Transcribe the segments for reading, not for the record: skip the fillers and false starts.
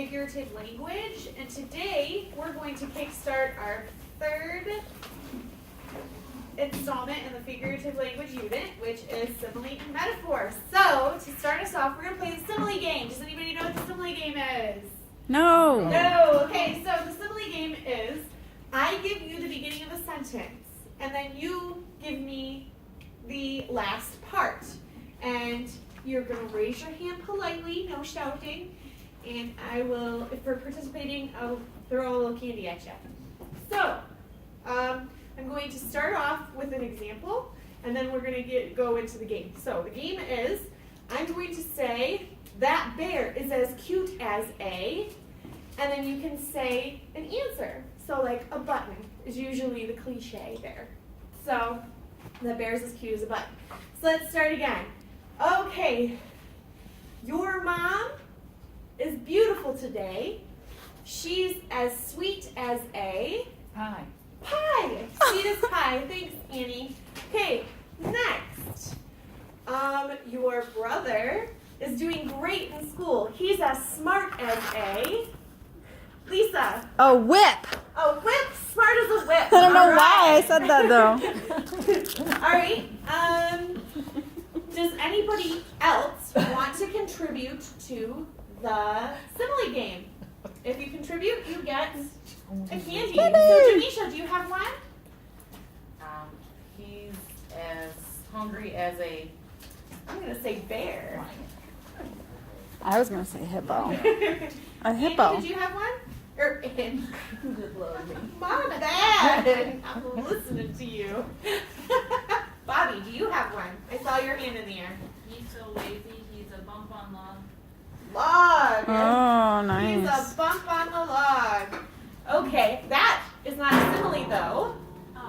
figurative language, and today we're going to kickstart our third installment in the figurative language unit, which is Simile and Metaphor. So, to start us off, we're going to play the Simile game. Does anybody know what the Simile game is? No. No. Okay, so the Simile game is I give you the beginning of a sentence, and then you give me the last part. And you're going to raise your hand politely, no shouting, and I will, if we're participating, I'll throw a little candy at you. So, I'm going to start off with an example, and then we're going to go into the game. So, the game is, I'm going to say, that bear is as cute as a, and then you can say an answer. So, like, a button is usually the cliche there. So, the bear's as cute as a button. So, let's start again. Okay, your mom is beautiful today. She's as sweet as a Pie. pie. Sweet as pie. Thanks, Annie. Okay, next. Your brother is doing great in school. He's as smart as a Lisa. A whip. A whip. Smart as a whip. I don't know All why I right. said that though. All right. Does anybody else want to contribute to the Simile game? If you contribute, you get a candy. So, Janisha, do you have one? He's as hungry as a I'm going to say bear. I was gonna say hippo. A Andy, hippo. did you have one? Or Mom and Dad, I'm listening to you. Bobby, do you have one? I saw your hand in the air. He's so lazy, he's a bump on log. Log. Oh, He's nice. a bump on the log. Okay, that is not a simile though.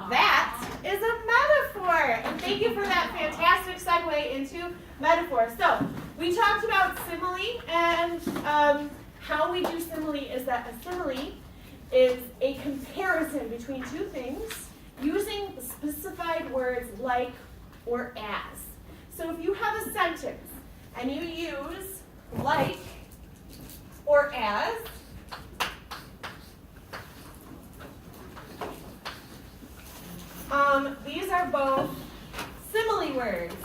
That is a metaphor. And thank you for that fantastic segue into metaphor. So, we talked about simile, and how we do simile is that a simile is a comparison between two things using specified words like or as. So if you have a sentence and you use like or as, these are both simile words.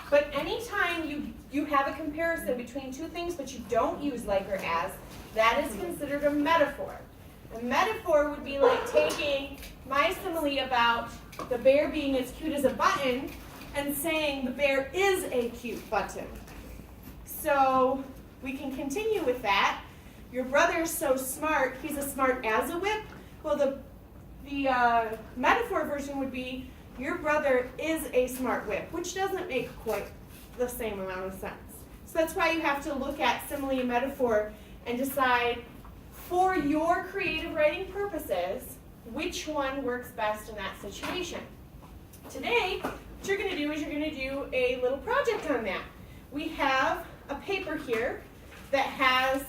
But anytime you have a comparison between two things but you don't use like or as, that is considered a metaphor. A metaphor would be like taking my simile about the bear being as cute as a button and saying the bear is a cute button. So we can continue with that. Your brother's so smart, he's as smart as a whip. Well, the metaphor version would be your brother is a smart whip, which doesn't make quite the same amount of sense. So that's why you have to look at simile and metaphor and decide, for your creative writing purposes, which one works best in that situation. Today, what you're going to do is you're going to do a little project on that. We have a paper here that has,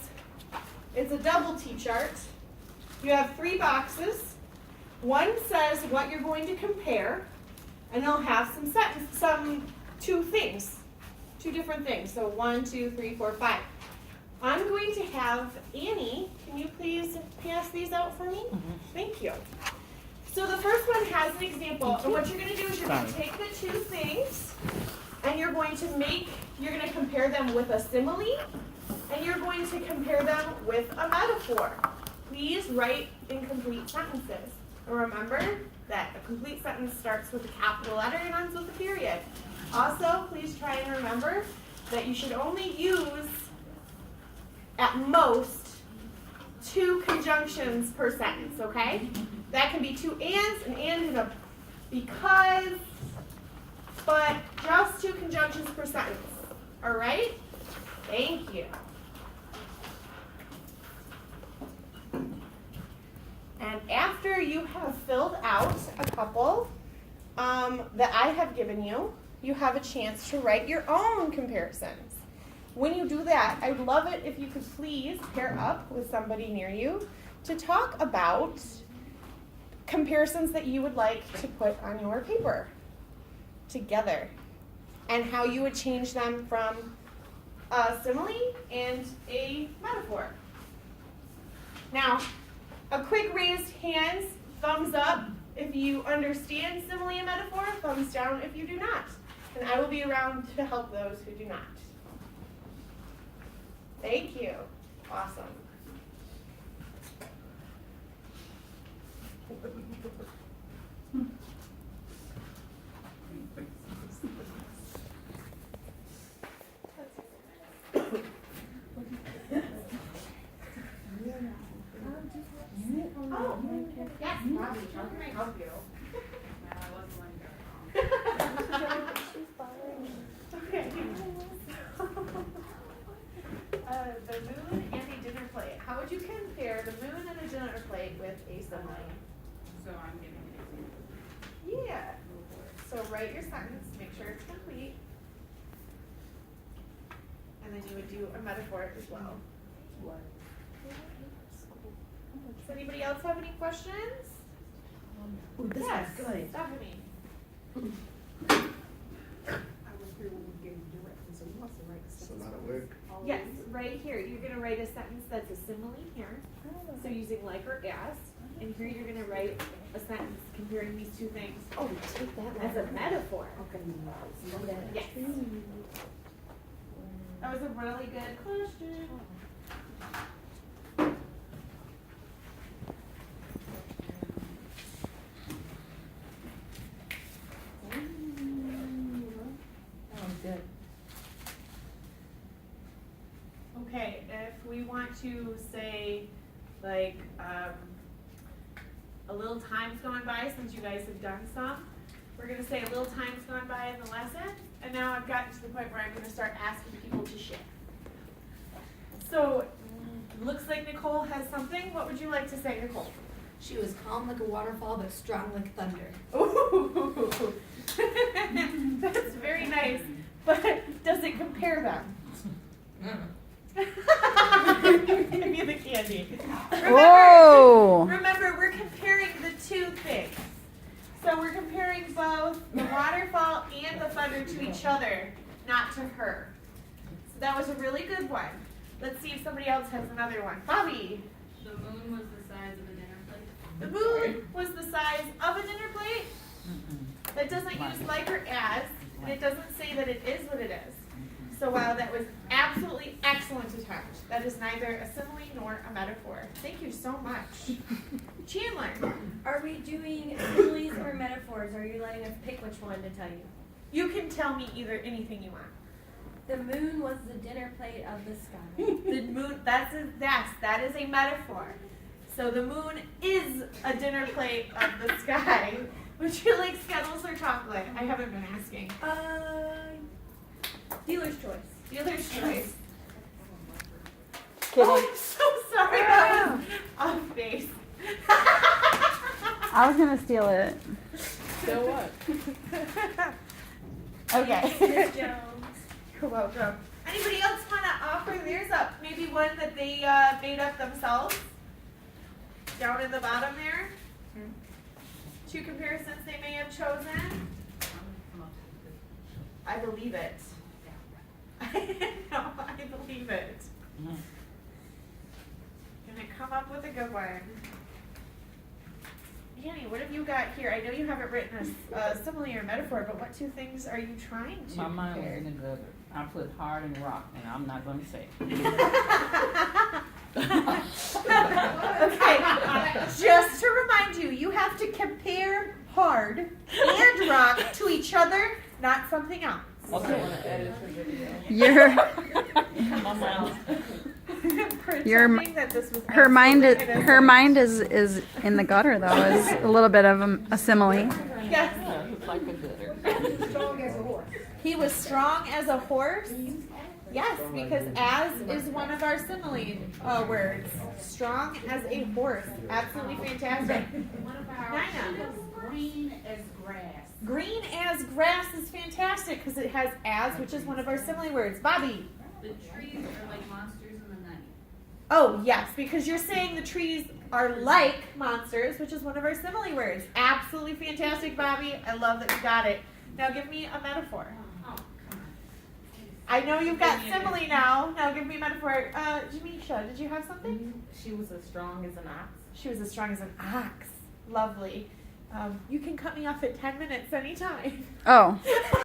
it's a double T-chart. You have 3 boxes. One says what you're going to compare, and they'll have two different things. So 1, 2, 3, 4, 5. I'm going to have Annie, can you please pass these out for me? Mm-hmm. Thank you. So the first one has an example, and what you're going to do is you're going to take the two things, and you're going to compare them with a simile, and you're going to compare them with a metaphor. Please write in complete sentences. And remember that a complete sentence starts with a capital letter and ends with a period. Also, please try and remember that you should only use, at most, 2 conjunctions per sentence, okay? That can be 2 ands, an and and a because, but just 2 conjunctions per sentence. All right? Thank you. And after you have filled out a couple that I have given you, you have a chance to write your own comparisons. When you do that, I would love it if you could please pair up with somebody near you to talk about comparisons that you would like to put on your paper together and how you would change them from a simile and a metaphor. Now, a quick raised hands, thumbs up if you understand simile and metaphor, thumbs down if you do not. And I will be around to help those who do not. Thank you. Awesome. Oh, yes, Bobby, how can I help you? Okay. The moon and a dinner plate. How would you compare the moon and a dinner plate with a simile? So I'm giving an example. Yeah. So write your sentence, make sure it's complete. And then you would do a metaphor as well. Does anybody else have any questions? Ooh, this Yes, is good. Stephanie. I was here when we gave directions, so you must have written So not at work. Yes, right here. You're going to write a sentence that's a simile here. So using like or as. And here you're going to write a sentence comparing these two things Oh, take that as a metaphor. Okay. Yes. That was a really good question. That was good. Okay, if we want to say, like, a little time's gone by since you guys have done some, we're going to say a little time's gone by in the lesson, and now I've gotten to the point where I'm going to start asking people to share. So, looks like Nicole has something. What would you like to say, Nicole? She was calm like a waterfall, but strong like thunder. Ooh, that's very nice, but does it compare them? Give me the candy. Whoa. Remember, we're comparing the two things. So we're comparing both the waterfall and the thunder to each other, not to her. So that was a really good one. Let's see if somebody else has another one. Bobby. The moon was the size of a dinner plate. The moon was the size of a dinner plate. That doesn't use like or as, and it doesn't say that it is what it is. So while that was absolutely excellent attempt, that is neither a simile nor a metaphor. Thank you so much. Chandler, Are we doing similes or metaphors? Are you letting us pick which one to tell you? you can tell me either anything you want. The moon was the dinner plate of the sky. The moon, that is a metaphor. So the moon is a dinner plate of the sky. Would you like Skittles or chocolate? I haven't been asking. Dealer's choice. Dealer's choice. Kidding. Oh, I'm so sorry. That was off base. I was gonna steal it. So what? Okay. Miss Jones. You're welcome. Anybody else want to offer theirs up? Maybe one that they made up themselves? Down in the bottom there? Two comparisons they may have chosen? I believe it. No, I believe it. Gonna come up with a good one. Annie, what have you got here? I know you haven't written a simile or metaphor, but what two things are you trying to My mind was compare? in the gutter. I put hard and rock, and I'm not going to say it. Okay, just to remind you, you have to compare hard and rock to each other, not something else. Okay. Your My mind. Pretending that this was her mind absolutely is innocent. her mind is in the gutter though. Is a little bit of a simile. Yes. It's like a gutter. He was strong as a horse. Yes, because as is one of our simile words. Strong as a horse. Absolutely fantastic. One of our Nina. green as grass. Green as grass is fantastic because it has as, which is one of our simile words. Bobby. The trees are like monsters in the night. Oh, yes, because you're saying the trees are like monsters, which is one of our simile words. Absolutely fantastic, Bobby. I love that you got it. Now give me a metaphor. Oh, come I know you've got simile now. Now give me a metaphor. Jamisha, did you have something? She was as strong as an ox. She was as strong as an ox. Lovely. You can cut me off at 10 minutes anytime. Oh.